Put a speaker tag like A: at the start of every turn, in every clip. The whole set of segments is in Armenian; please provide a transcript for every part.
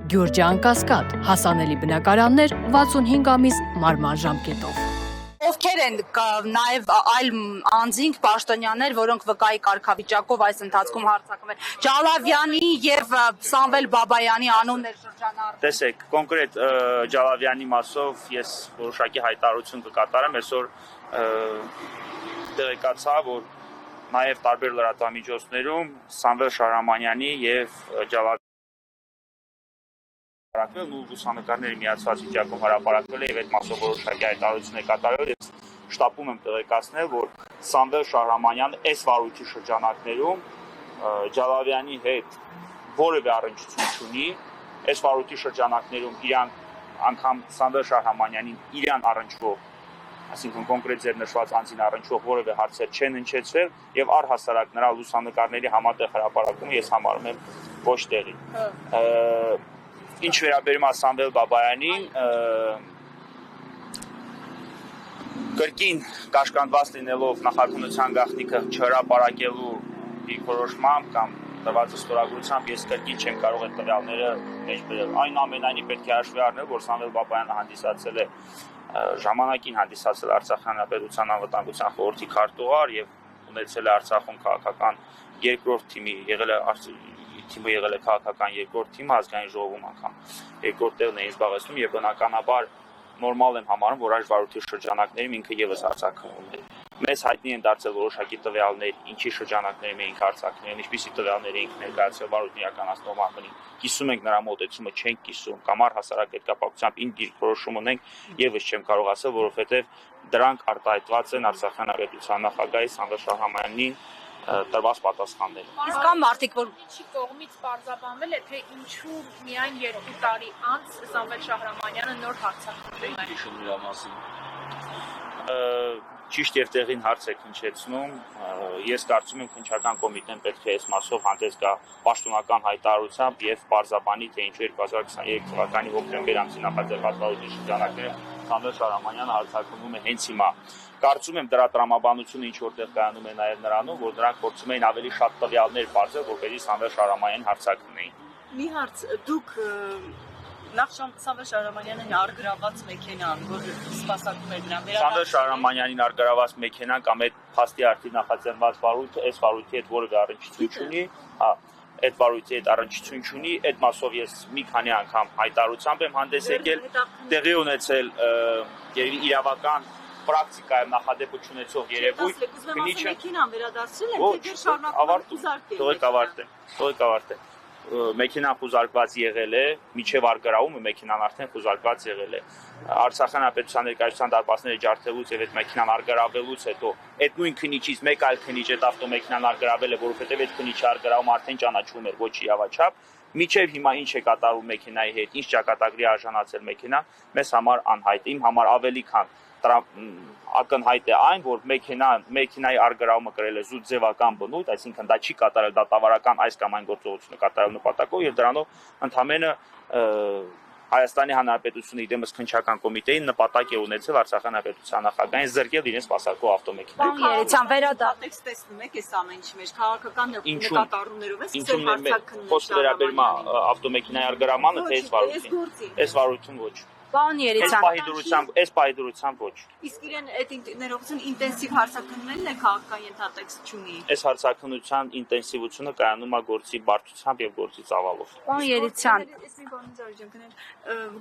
A: Գյուրջան Կասկադ, հասանելի բնակարաններ 65 ամիս մարման ժամկետով։
B: Ովքեր են նաև այլ անձինք, պաշտոնյաներ, որոնք վկայի կարգավիճակով այս ընթացքում հարձակվել։ Ջալավյանի եւ Սամվել Բաբայանի անուններ շրջանառվում։
C: Տեսեք, կոնկրետ Ջալավյանի մասով ես որոշակի հայտարարություն կկատարեմ, այսօր տեղեկացա, որ նաև տարբեր լրատվամիջոցներում Սամվել Շահրամանյանի եւ Ջալավյանի ու լուսանկարների միացված վիճակում հրապարակվել է եւ այդ մասով որոշակի հայտարարություն է կատարվել։ Ես շտապում եմ տեղեկացնել, որ Սամվել Շահրամանյանը այս վարույթի շրջանակներում Ջալավյանի հետ որևէ առնչություն չունի։ Այս վարույթի շրջանակներում իրան անգամ Սամվել Շահրամանյանին իրան առնչվող, այսինքն կոնկրետ ձեր նշված անձին առնչվող որևէ հարցեր չեն հնչեցվել եւ առհասարակ նրա լուսանկարների համատեղ հրապարակումը ես համարում եմ ոչ տեղի։ Ինչ վերաբերում է Սամվել Բաբայանին, կրկին կաշկանդված լինելով նախաքննության գաղտնիքը չհրապարակելու դիրքորոշմամբ կամ տված ստորագրությամբ ես կրկին չեմ կարող այդ տվյալները մեջ բերել։ Այնուամենայնիվ պետք է հաշվի առնել, որ Սամվել Բաբայանը հանդիսացել է ժամանակին հանդիսացել Արցախի Հանրապետության անվտանգության խորհրդի քարտուղար եւ ունեցել է Արցախում քաղաքական երկրորդ թիմի, եղել է քաղաքական երկրորդ թիմը ազգային ժողովում անգամ երկրորդ տեղն է զբաղեցնում եւ բնականաբար նորմալ եմ համարում, որ այս վարույթի շրջանակներում ինքը եւս արձակվում է։ Մեզ հայտնի են դարձել որոշակի տվյալներ, ինչի շրջանակներում էինք արձակվում, ինչպիսի տվյալներ էինք ներկայացրել վարույթի իրականացնող անդամին։ Կիսում ենք նրա մոտեցումը, չենք կիսում, կամ առհասարակ այդ կապակցությամբ ինչ դիրքորոշում ունենք, եւս չեմ կարող ասել, որովհետեւ դրանք արտահայտված են Արցախի Հանրապետության նախագահի Սամվել Շահրամանյանի տրված պատասխանները։
B: Իսկ կան մարդիկ, որ
D: ինչի կողմից պարզաբանվել է, թե ինչու միայն 2 տարի անց Սամվել Շահրամանյանը նոր հարձակվում է։
C: Հիշում նրա մասին։ Ճիշտ եւ տեղին հարց եք հնչեցնում։ Ես կարծում եմ քննչական կոմիտեն պետք է այս մասով հանդես գա պաշտոնական հայտարարությամբ եւ պարզաբանի, թե ինչու 2023 թվականի հոկտեմբեր ամսի նախաձեռնված վարույթի շրջանակներում Սամվել Շահրամանյանը հարձակվում է հենց հիմա։ Կարծում եմ դրա տրամաբանությունը ինչ որտեղ կայանում է նաև նրանով, որ նրանք փորձում էին ավելի շատ տվյալներ բարձր, որպեսզի Սամվել Շահրամանյանին հարձակվեին։
E: Մի հարց, դուք նախ Սամվել Շահրամանյանին արգրաված մեքենան, որ սպասարկում էր նրան
C: Սամվել Շահրամանյանին արգրաված մեքենան կամ այդ փաստի արդի նախաձեռնված վարույթը, այս վարույթի հետ որևէ առնչություն չունի, այդ վարույթի հետ առնչություն չունի, այդ մասով ես մի քանի անգամ հայտարարությամբ եմ հանդես եկել, տեղի ունեցել իրավական պրակտիկայում նախադեպ ունեցող երևույթ,
E: քննիչը մեքենան վերադարձրել են, թե դեռ շարունակում
C: Թողեք մեքենան խուզարկված եղել է, միջև արգրավումը մեքենան արդեն խուզարկված եղել է։ Արցախի Հանրապետության ներկայացության դարպասները ջարդելուց եւ այդ մեքենան արգրավելուց հետո այդ նույն քննիչից մեկ այլ քննիչ այդ ավտոմեքենան արգրավել է, որովհետեւ այդ քննիչի արգրավումը արդեն ճանաչվում էր ոչ իրավաչափ։ Միջև հիմա ինչ է կատարվում մեքենայի հետ, ինչ ճակատագրի արժանացել մեքենան, մեզ համար անհայտ է, իմ համար ավելի քան ակնհայտ է այն, որ մեքենայի արգրավումը կրել է զուտ ձևական բնույթ, այսինքն դա չի կատարել դատավարական այս կամ այն գործողությունը կատարելու նպատակով եւ դրանով ընդհանրապես Հայաստանի Հանրապետությունը իդեմս քննչական կոմիտեին նպատակ է ունեցել Արցախի Հանրապետության նախագահին զրկել իրենց սպասարկող ավտոմեքենա։
B: երեցան
E: վերադատեքս տեսնում եք այս ամեն ինչի մեջ քաղաքական նկատառումներով է
C: սկսել հարցակնել։ Խոսքը վերաբերում է ավտոմեքենայի արգրավմանը, թե այս վարույթում ոչ։
B: Պարոն Երեցյան,
C: այս պահի ոչ։
E: Իսկ իրեն այդ ներողություն ինտենսիվ հարցակնումներն է քաղաքական ենթատեքստ չունի։
C: Այս հարցակնության ինտենսիվությունը կայանում է գործի բարդությամբ եւ գործի ծավալով։
B: Պարոն Երեցյան,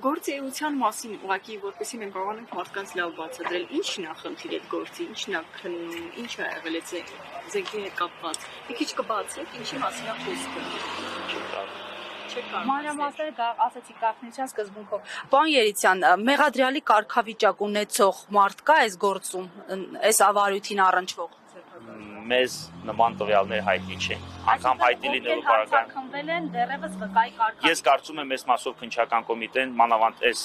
E: գործի էության մասին ուղղակի որպեսզի մենք կարողանանք մարդկանց լավ բացատրել, ինչն է խնդիրը այդ գործի, ինչն է ինչ է եղել այդ զենքի հետ կապված։ Մի քիչ կբացեք, ինչի մասին է խոսքը։
B: Մանրամասները ասացի գաղտնիության սկզբունքով։ Պարոն Երեցյան, մեղադրյալի կարգավիճակ ունեցող մարդ կա այս գործում, այս ավարույթին առնչվող։
C: Մեզ նման տվյալներ հայտնի չեն։ Անգամ հայտնի լինելու բավական։
D: Խմբել են դեռևս վկայի կարգավիճակ։
C: Ես կարծում եմ այս մասով քննչական կոմիտեն մանավանդ այս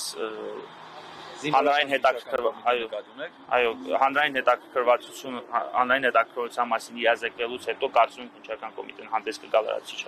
C: հանրային հետաքրքրվածության մասին իրազեկվելուց հետո կարծում եմ քննչական կոմիտեն հանդես կգա լրացուցիչ